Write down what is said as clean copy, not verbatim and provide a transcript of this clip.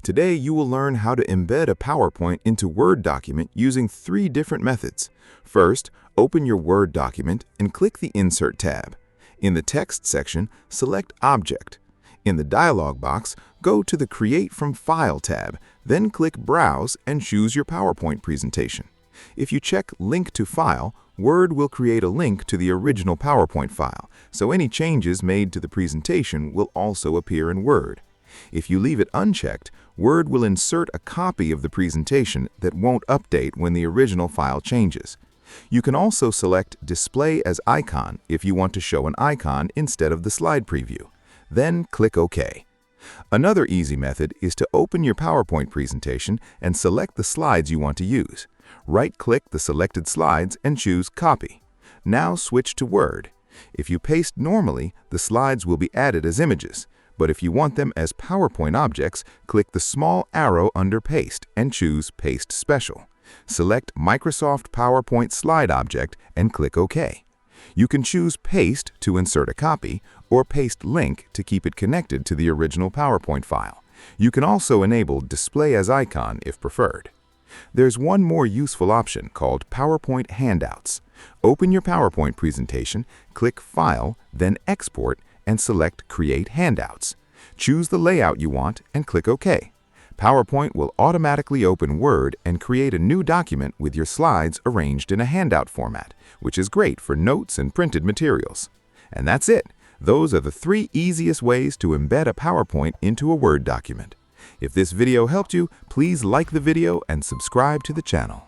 Today, you will learn how to embed a PowerPoint into Word document using 3 different methods. First, open your Word document and click the Insert tab. In the Text section, select Object. In the dialog box, go to the Create from File tab, then click Browse and choose your PowerPoint presentation. If you check Link to File, Word will create a link to the original PowerPoint file, so any changes made to the presentation will also appear in Word. If you leave it unchecked, Word will insert a copy of the presentation that won't update when the original file changes. You can also select Display as Icon if you want to show an icon instead of the slide preview. Then click OK. Another easy method is to open your PowerPoint presentation and select the slides you want to use. Right-click the selected slides and choose Copy. Now switch to Word. If you paste normally, the slides will be added as images. But if you want them as PowerPoint objects, click the small arrow under Paste and choose Paste Special. Select Microsoft PowerPoint Slide Object and click OK. You can choose Paste to insert a copy or Paste Link to keep it connected to the original PowerPoint file. You can also enable Display as Icon if preferred. There's one more useful option called PowerPoint Handouts. Open your PowerPoint presentation, click File, then Export, and select Create Handouts. Choose the layout you want and click OK. PowerPoint will automatically open Word and create a new document with your slides arranged in a handout format, which is great for notes and printed materials. And that's it. Those are the 3 easiest ways to embed a PowerPoint into a Word document. If this video helped you, please like the video and subscribe to the channel.